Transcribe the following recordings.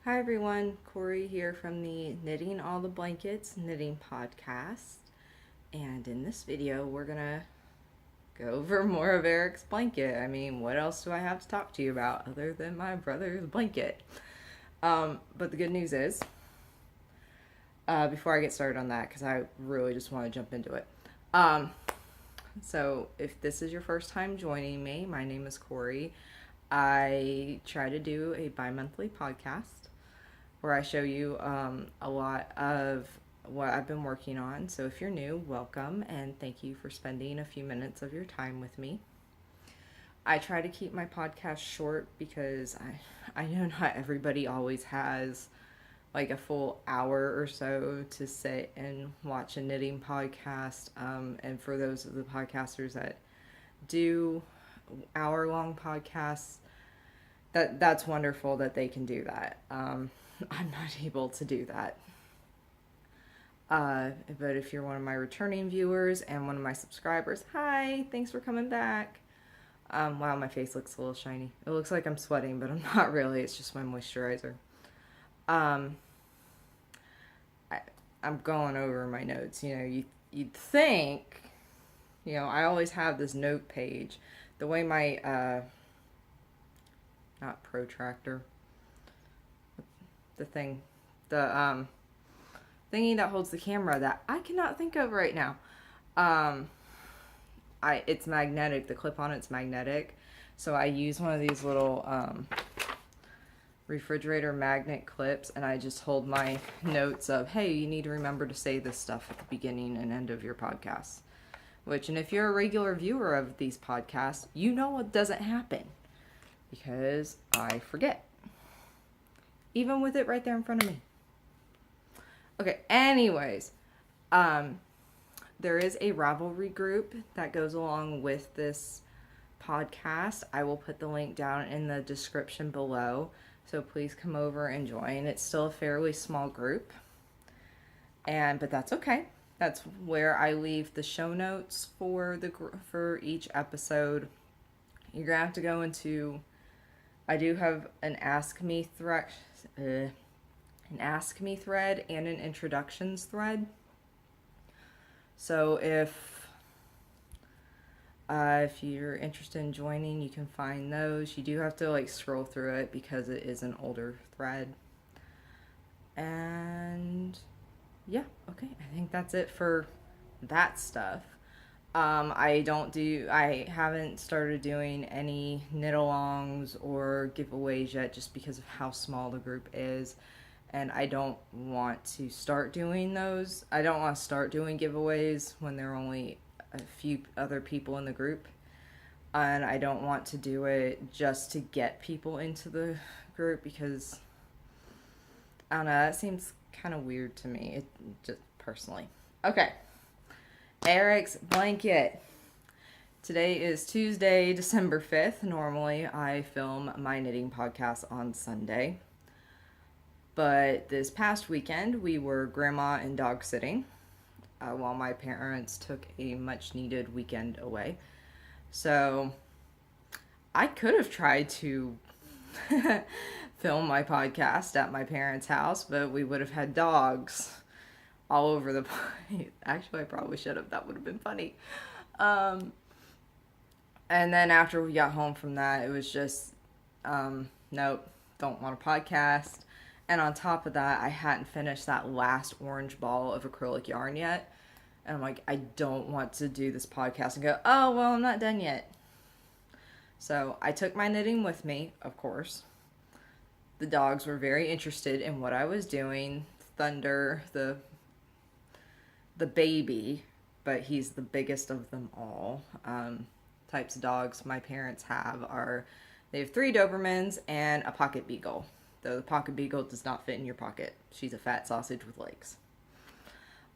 Hi everyone, Corey here from the Knitting All the Blankets Knitting Podcast. And in this video, we're gonna go over more of Eric's blanket. I mean, what else do I have to talk to you about other than my brother's blanket? But the good news is, before I get started on that, because I really just want to jump into it. So if this is your first time joining me, my name is Corey. I try to do a bi-monthly podcast where I show you a lot of what I've been working on. So if you're new, welcome, and thank you for spending a few minutes of your time with me. I try to keep my podcast short because I know not everybody always has like a full hour or so to sit and watch a knitting podcast. And for those of the podcasters that do hour-long podcasts, that's wonderful that they can do that. I'm not able to do that. But if you're one of my returning viewers and one of my subscribers, hi, thanks for coming back. Wow, my face looks a little shiny. It looks like I'm sweating, but I'm not really. It's just my moisturizer. I'm going over my notes. You know, you'd think, I always have this note page. The way my, not protractor, the thingy that holds the camera that I cannot think of right now. It's magnetic. The clip on it's magnetic, so I use one of these little refrigerator magnet clips, and I just hold my notes of, hey, you need to remember to say this stuff at the beginning and end of your podcast. And if you're a regular viewer of these podcasts, you know what doesn't happen, because I forget, even with it right there in front of me. Okay, anyways, there is a Ravelry group that goes along with this podcast. I will put the link down in the description below, so please come over and join. It's still a fairly small group, but that's okay. That's where I leave the show notes for each episode. You're gonna have to go into. I do have an Ask Me thread and an introductions thread. So if you're interested in joining, you can find those. You do have to scroll through it because it is an older thread. And yeah, okay. I think that's it for that stuff. I haven't started doing any knit-alongs or giveaways yet, just because of how small the group is. And I don't want to start doing those. I don't want to start doing giveaways when there are only a few other people in the group. And I don't want to do it just to get people into the group, because, I don't know, that seems kind of weird to me, just personally. Okay. Eric's blanket. Today is Tuesday, December 5th. Normally, I film my knitting podcast on Sunday. But this past weekend, we were grandma and dog sitting while my parents took a much needed weekend away. So I could have tried to film my podcast at my parents' house, but we would have had dogs all over the place. Actually, I probably should have. That would have been funny. And then after we got home from that, it was just, nope, don't want a podcast. And on top of that, I hadn't finished that last orange ball of acrylic yarn yet. And I'm like, I don't want to do this podcast and go, oh, well, I'm not done yet. So I took my knitting with me, of course. The dogs were very interested in what I was doing. Thunder, the baby, but he's the biggest of them all. Types of dogs my parents have they have 3 Dobermans and a pocket beagle. Though the pocket beagle does not fit in your pocket. She's a fat sausage with legs.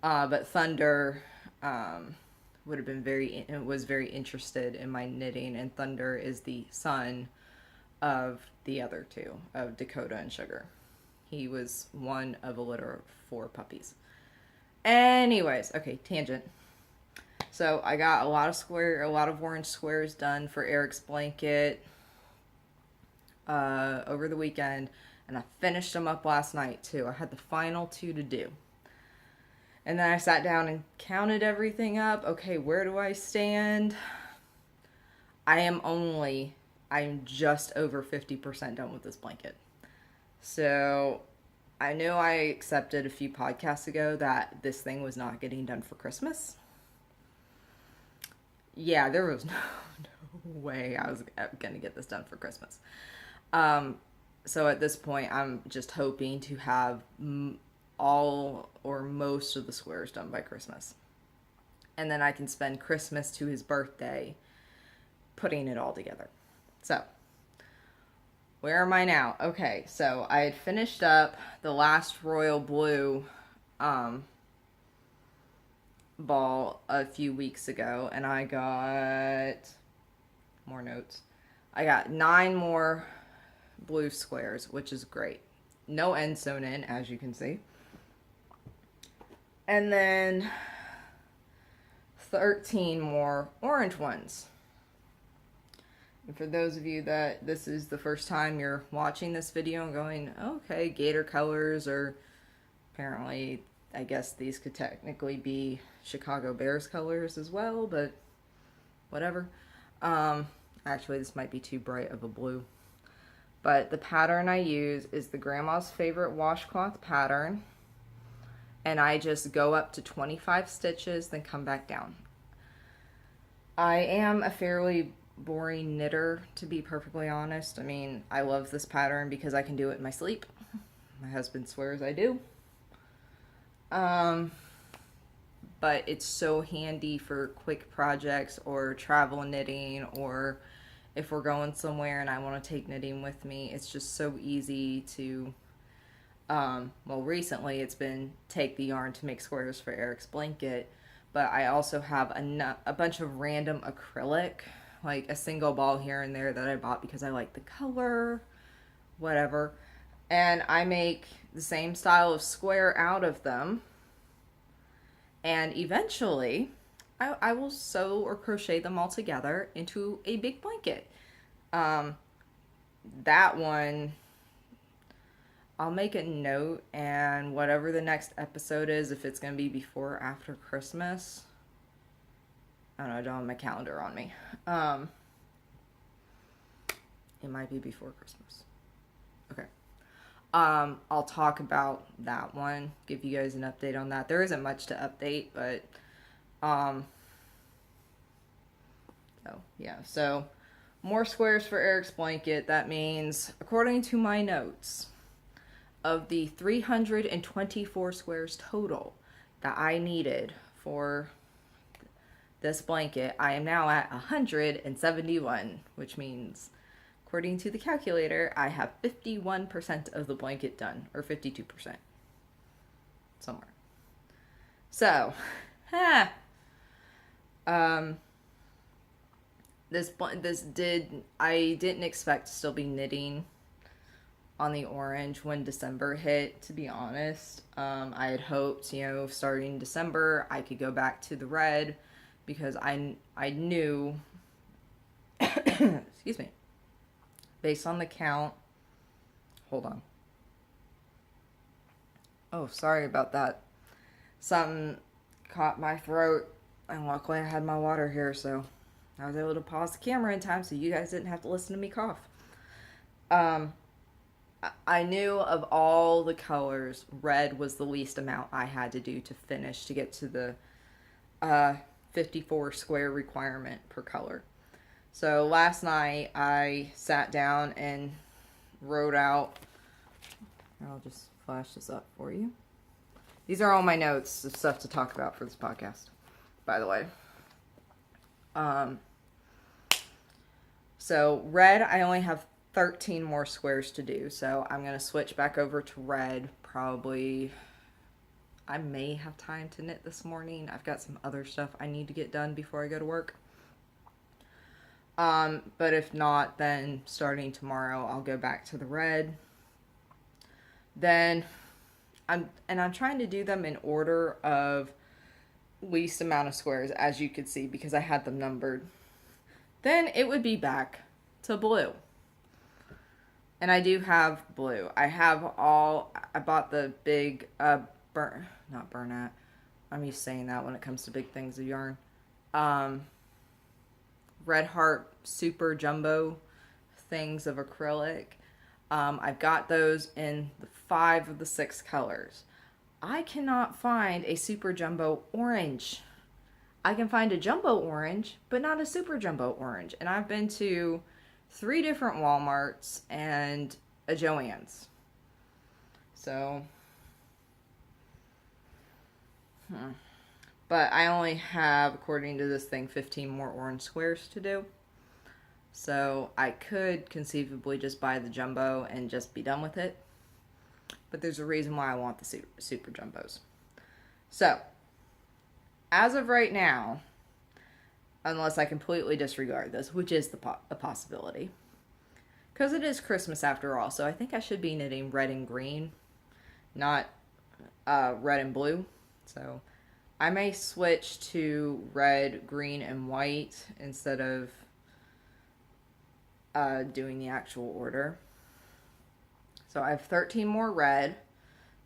But Thunder was very interested in my knitting, and Thunder is the son of the other 2, of Dakota and Sugar. He was one of a litter of 4 puppies. Anyways, okay, tangent. So I got a lot of orange squares done for Eric's blanket. over the weekend, and I finished them up last night too. I had the final 2 to do. And then I sat down and counted everything up. Okay, where do I stand? I'm just over 50% done with this blanket. So I know I accepted a few podcasts ago that this thing was not getting done for Christmas. Yeah, there was no way I was going to get this done for Christmas. So at this point, I'm just hoping to have all or most of the squares done by Christmas. And then I can spend Christmas to his birthday putting it all together. So, where am I now? Okay, so I had finished up the last royal blue ball a few weeks ago, and I got more notes. I got 9 more blue squares, which is great. No end sewn in, as you can see. And then 13 more orange ones. And for those of you that this is the first time you're watching this video and going, okay, gator colors, or apparently, I guess these could technically be Chicago Bears colors as well, but whatever. Actually, this might be too bright of a blue. But the pattern I use is the Grandma's Favorite washcloth pattern. And I just go up to 25 stitches, then come back down. I am a fairly boring knitter, to be perfectly honest. I mean, I love this pattern because I can do it in my sleep. My husband swears I do. But it's so handy for quick projects or travel knitting, or if we're going somewhere and I want to take knitting with me. It's just so easy to, well, recently it's been take the yarn to make squares for Eric's blanket, but I also have a bunch of random acrylic, like a single ball here and there that I bought because I like the color, whatever. And I make the same style of square out of them. And eventually, I will sew or crochet them all together into a big blanket. That one, I'll make a note, and whatever the next episode is, if it's going to be before or after Christmas, I don't know, I don't have my calendar on me. It might be before Christmas. Okay. I'll talk about that one, give you guys an update on that. There isn't much to update, but, so more squares for Eric's blanket. That means, according to my notes, of the 324 squares total that I needed for this blanket, I am now at 171, which means, according to the calculator, I have 51% of the blanket done, or 52%, somewhere. So, I didn't expect to still be knitting on the orange when December hit, to be honest. I had hoped, starting December, I could go back to the red, because I knew, excuse me, based on the count, hold on. Oh, sorry about that. Something caught my throat, and luckily I had my water here, so I was able to pause the camera in time so you guys didn't have to listen to me cough. I knew of all the colors, red was the least amount I had to do to finish to get to the 54 square requirement per color. So last night I sat down and wrote out, I'll just flash this up for you. These are all my notes of stuff to talk about for this podcast, by the way. So red, I only have 13 more squares to do, so I'm going to switch back over to red. Probably, I may have time to knit this morning. I've got some other stuff I need to get done before I go to work. But if not, then starting tomorrow, I'll go back to the red. Then, I'm trying to do them in order of least amount of squares, as you could see, because I had them numbered. Then it would be back to blue. And I do have blue. I bought the big, not Burnett. I'm used to saying that when it comes to big things of yarn. Um, Red Heart Super Jumbo things of acrylic. I've got those in the 5 of the 6 colors. I cannot find a Super Jumbo orange. I can find a jumbo orange, but not a super jumbo orange. And I've been to 3 different Walmarts and a Joann's. So, but I only have, according to this thing, 15 more orange squares to do. So I could conceivably just buy the jumbo and just be done with it. But there's a reason why I want the super jumbos. So, as of right now, unless I completely disregard this, which is a possibility, because it is Christmas after all, so I think I should be knitting red and green, not red and blue. So I may switch to red, green, and white instead of doing the actual order. So I have 13 more red,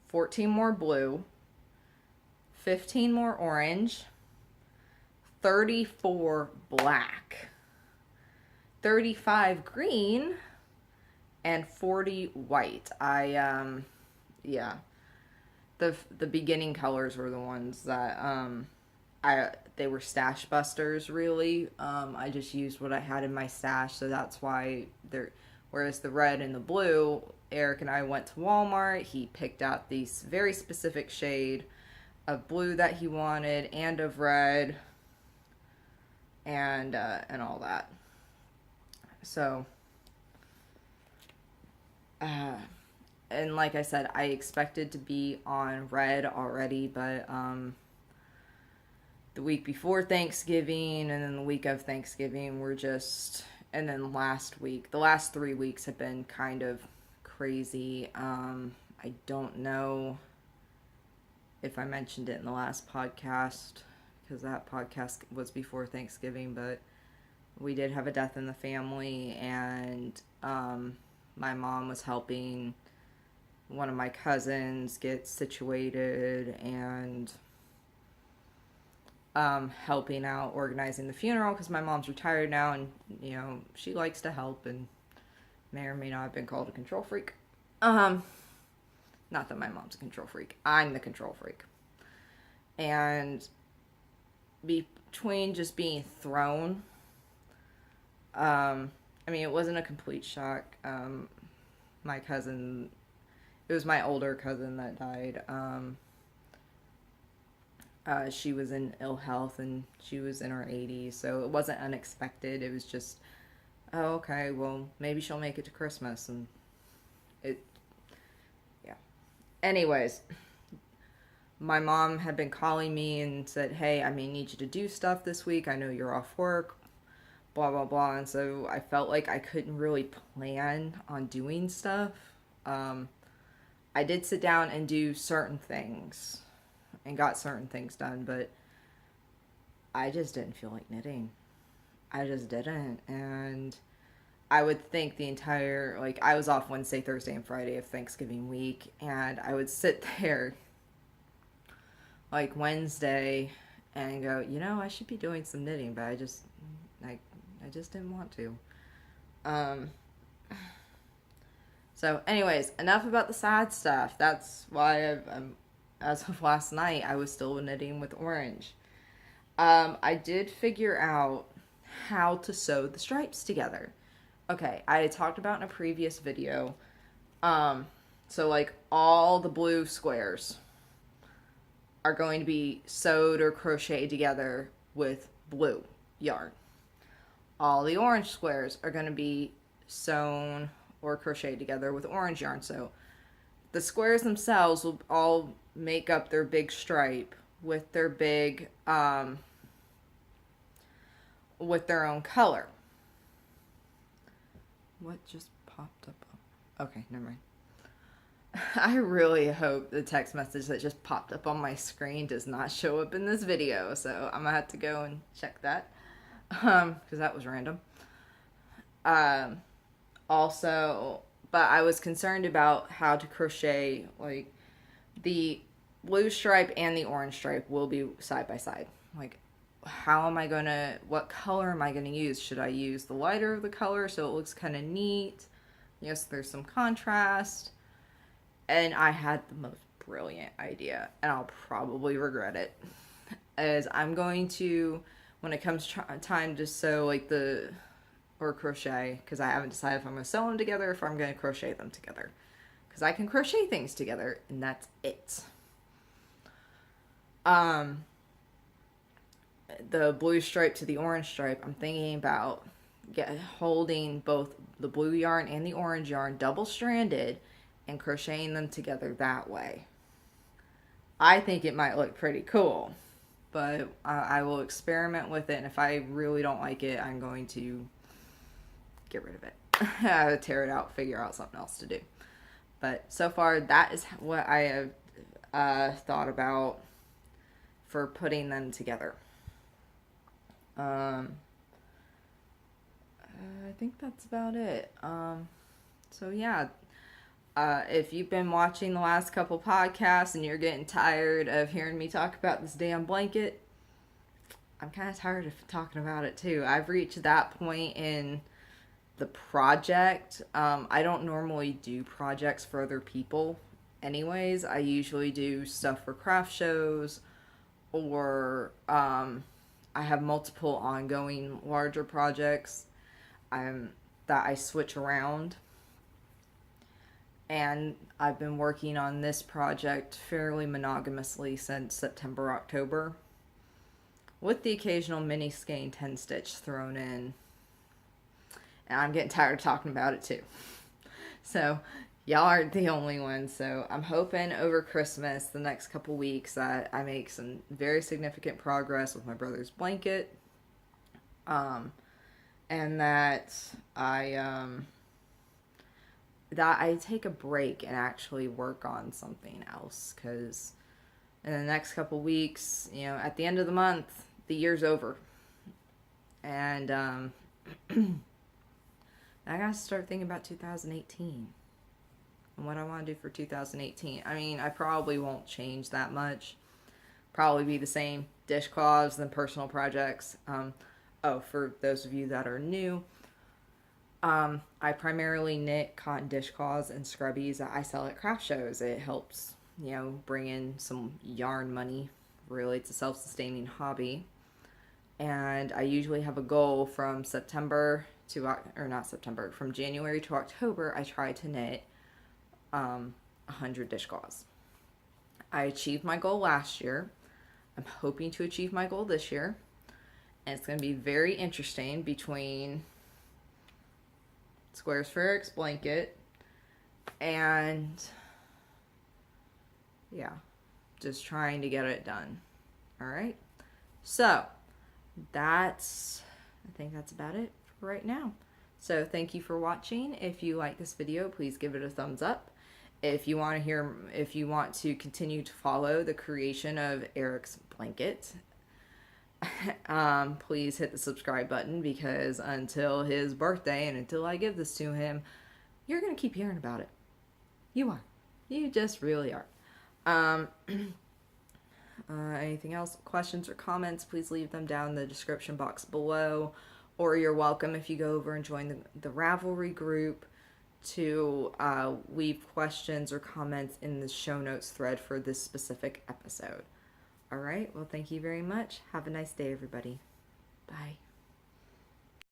14 more blue, 15 more orange, 34 black, 35 green, and 40 white. Yeah. The beginning colors were the ones that they were stash busters, really. I just used what I had in my stash, so that's why whereas the red and the blue, Eric and I went to Walmart. He picked out these very specific shade of blue that he wanted, and of red, and all that. So, and like I said, I expected to be on red already, but the week before Thanksgiving and then the week of Thanksgiving were just, and then last week, the last 3 weeks have been kind of crazy. I don't know if I mentioned it in the last podcast, because that podcast was before Thanksgiving, but we did have a death in the family, and my mom was helping one of my cousins get situated and helping out organizing the funeral, because my mom's retired now, and she likes to help and may or may not have been called a control freak. Not that my mom's a control freak. I'm the control freak. And between just being thrown, it wasn't a complete shock. My cousin, it was my older cousin that died. She was in ill health, and she was in her 80s, so it wasn't unexpected. It was just, oh, okay, well, maybe she'll make it to Christmas, and yeah. Anyways, my mom had been calling me and said, hey, I may need you to do stuff this week. I know you're off work, blah, blah, blah, and so I felt like I couldn't really plan on doing stuff. I did sit down and do certain things and got certain things done, but I just didn't feel like knitting. I just didn't. And I would think I was off Wednesday, Thursday, and Friday of Thanksgiving week, and I would sit there like Wednesday and go, I should be doing some knitting, but I just didn't want to. So anyways, enough about the sad stuff. That's why as of last night, I was still knitting with orange. I did figure out how to sew the stripes together. Okay, I had talked about in a previous video. So like all the blue squares are going to be sewed or crocheted together with blue yarn. All the orange squares are going to be sewn or crocheted together with orange yarn. So the squares themselves will all make up their big stripe with their big, with their own color. What just popped up? Okay, never mind. I really hope the text message that just popped up on my screen does not show up in this video, so I'm gonna have to go and check that, because that was random. Also, but I was concerned about how to crochet, like, the blue stripe and the orange stripe will be side by side. Like, how am I gonna, what color am I gonna use? Should I use the lighter of the color so it looks kind of neat? Yes, there's some contrast. And I had the most brilliant idea, and I'll probably regret it. As I'm going to, when it comes time to sew, like, or crochet, because I haven't decided if I'm going to sew them together or if I'm going to crochet them together. Because I can crochet things together, and that's it. The blue stripe to the orange stripe, I'm thinking about holding both the blue yarn and the orange yarn double-stranded and crocheting them together that way. I think it might look pretty cool, but I will experiment with it, and if I really don't like it, I'm going to get rid of it. Tear it out, figure out something else to do. But so far, that is what I have thought about for putting them together. I think that's about it. So yeah, if you've been watching the last couple podcasts and you're getting tired of hearing me talk about this damn blanket, I'm kind of tired of talking about it too. I've reached that point in the project. I don't normally do projects for other people anyways. I usually do stuff for craft shows, or I have multiple ongoing larger projects that I switch around. And I've been working on this project fairly monogamously since September, October, with the occasional mini skein 10 stitch thrown in. And I'm getting tired of talking about it too. So y'all aren't the only ones. So I'm hoping over Christmas, the next couple weeks, that I make some very significant progress with my brother's blanket. And that I take a break and actually work on something else, because in the next couple weeks, you know, at the end of the month, the year's over. And I gotta start thinking about 2018 and what I want to do for 2018. I mean, I probably won't change that much. Probably be the same dishcloths and personal projects. For those of you that are new, I primarily knit cotton dishcloths and scrubbies that I sell at craft shows. It helps, you know, bring in some yarn money. Really, it's a self-sustaining hobby. And I usually have a goal from from January to October, I try to knit 100 dishcloths. I achieved my goal last year. I'm hoping to achieve my goal this year. And it's going to be very interesting between Squares for Eric's blanket and, yeah, just trying to get it done. Alright? So, I think that's about it for right now. So thank you for watching. If you like this video, please give it a thumbs up. If you want to continue to follow the creation of Eric's blanket, please hit the subscribe button, because until his birthday and until I give this to him, you're going to keep hearing about it. You are. You just really are. Anything else? Questions or comments, please leave them down in the description box below. Or you're welcome, if you go over and join the Ravelry group, to leave questions or comments in the show notes thread for this specific episode. Alright, well, thank you very much. Have a nice day, everybody. Bye.